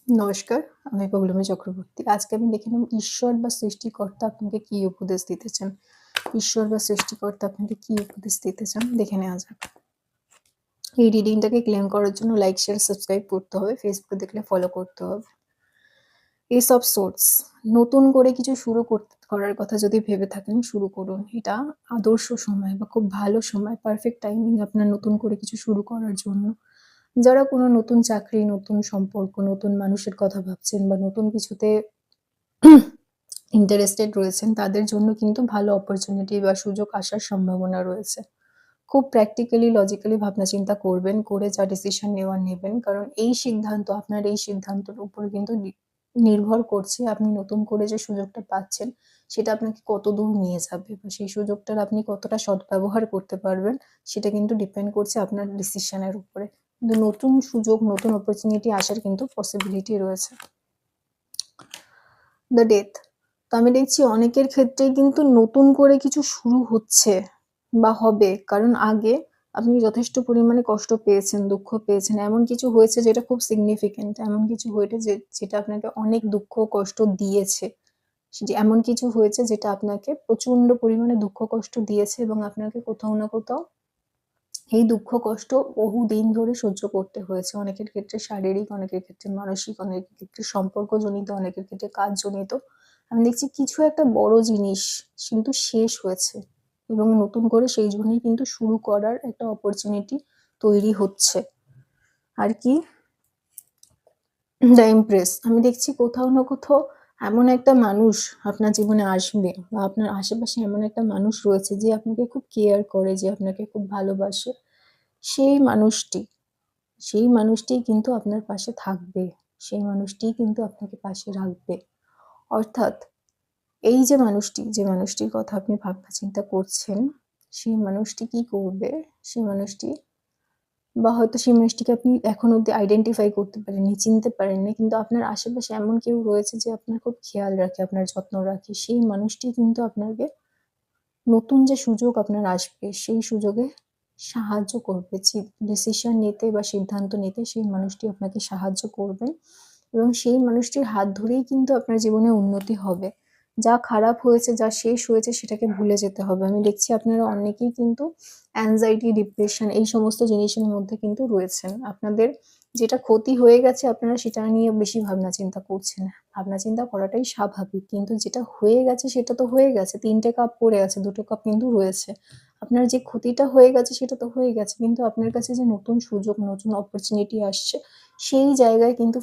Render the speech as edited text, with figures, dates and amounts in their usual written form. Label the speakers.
Speaker 1: নমস্কার, আমি পৌলমী চক্রবর্তী। আজকে আমি দেখে নেব ঈশ্বর বা সৃষ্টিকর্তা আপনাকে কি উপদেশ দিতে চান। ঈশ্বর বা সৃষ্টিকর্তা আপনাকে কি উপদেশ দিতে চান দেখে নেওয়া যাক। এই রিডিংটাকে ক্লেম করার জন্য লাইক, শেয়ার, সাবস্ক্রাইব করতে হবে। ফেসবুকে দেখলে ফলো করতে হবে। এস অফ সোর্স, নতুন করে কিছু শুরু করার কথা যদি ভেবে থাকেন শুরু করুন। এটা আদর্শ সময় বা খুব ভালো সময়, পারফেক্ট টাইমিং আপনার নতুন করে কিছু শুরু করার জন্য। যারা কোনো নতুন চাকরি, নতুন সম্পর্ক, নতুন মানুষের কথা ভাবছেন বা নতুন কিছুতে ইন্টারেস্টেড রয়েছেন তাদের জন্য কিন্তু ভালো অপরচুনিটি বা সুযোগ আসার সম্ভাবনা রয়েছে। খুব প্র্যাকটিক্যালি, লজিক্যালি ভাবনা চিন্তা করবেন, করে যা ডিসিশন নেওয়ার নেবেন। কারণ এই সিদ্ধান্ত, আপনার এই সিদ্ধান্তের উপরে কিন্তু নির্ভর করছে আপনি নতুন করে যে সুযোগটা পাচ্ছেন সেটা আপনাকে কতদূর নিয়ে যাবে বা সেই সুযোগটার আপনি কতটা সদ্ব্যবহার করতে পারবেন সেটা কিন্তু ডিপেন্ড করছে আপনার ডিসিশনের উপরে। কিন্তু নতুন সুযোগ, নতুন অপরচুনিটি আসার কিন্তু পসিবিলিটি রয়েছে। দ্য ডেথ, তো আমি দেখছি অনেকের ক্ষেত্রেই কিন্তু নতুন করে কিছু শুরু হচ্ছে বা হবে। কারণ আগে আপনি যথেষ্ট পরিমাণে কষ্ট পেয়েছেন, দুঃখ পেয়েছেন। এমন কিছু হয়েছে যেটা খুব সিগনিফিক্যান্ট, এমন কিছু হয়েছে যেটা আপনাকে অনেক দুঃখ কষ্ট দিয়েছে। যে এমন কিছু হয়েছে যেটা আপনাকে প্রচন্ড পরিমাণে দুঃখ কষ্ট দিয়েছে এবং আপনাকে কোথাও না কোথাও এই দুঃখ কষ্ট বহুদিন ধরে সহ্য করতে হয়েছে। অনেকের ক্ষেত্রে শারীরিক, অনেকের ক্ষেত্রে মানসিক, অনেকের ক্ষেত্রে সম্পর্কজনিত, অনেকের ক্ষেত্রে কাজজনিত। আমি দেখছি কিছু একটা বড় জিনিস কিন্তু শেষ হয়েছে এবং নতুন করে সেই জন্যই কিন্তু শুরু করার একটা অপরচুনিটি তৈরি হচ্ছে। আর কি, দ্য এমপ্রেস, আমি দেখছি কোথাও না কোথাও এমন একটা মানুষ আপনার জীবনে আসবে বা আপনার আশেপাশে এমন একটা মানুষ রয়েছে যে আপনাকে খুব কেয়ার করে, যে আপনাকে খুব ভালোবাসে। সেই মানুষটি সেই মানুষটিই কিন্তু আপনার পাশে থাকবে। সেই মানুষটিই কিন্তু আপনাকে পাশে রাখবে। অর্থাৎ এই যে মানুষটি, যে মানুষটির কথা আপনি ভাবনা চিন্তা করছেন, সেই মানুষটি কি করবে? সেই মানুষটি বা হয়তো সেই মানুষটিকে আপনি এখনো অব্দি আইডেন্টিফাই করতে পারেননি, চিনতে পারেননি। কিন্তু আপনার আশেপাশে এমন কেউ রয়েছে যে আপনার খুব খেয়াল রাখে, আপনার যত্ন রাখে। সেই মানুষটি কিন্তু আপনাকে নতুন যে সুযোগ আপনার আসবে সেই সুযোগে সাহায্য করবে। ডিসিশন নিতে বা সিদ্ধান্ত নিতে সেই মানুষটি আপনাকে সাহায্য করবেন এবং সেই মানুষটির হাত ধরেই কিন্তু আপনার জীবনে উন্নতি হবে। যা খারাপ হয়েছে, যা শেষ হয়েছে সেটাকে ভুলে যেতে হবে। আমি দেখছি আপনারা অনেকেই কিন্তু অ্যাংজাইটি, ডিপ্রেশন এই সমস্ত জিনিসের মধ্যে কিন্তু রয়েছেন। আপনাদের যেটা ক্ষতি হয়ে গেছে আপনারা সেটা নিয়ে বেশি ভাবনা চিন্তা করছেন। ভাবনা চিন্তা করাটাই স্বাভাবিক। কিন্তু যেটা হয়ে গেছে সেটা তো হয়ে গেছে। ৩ টে কাপ পড়ে আছে, ২ টো কাপ কিন্তু রয়েছে। আপনার যে ক্ষতিটা হয়ে গেছে সেটা তো হয়ে গেছে। কিন্তু আপনার কাছে যে নতুন সুযোগ, নতুন অপরচুনিটি আসছে সেই জায়গায় কিন্তু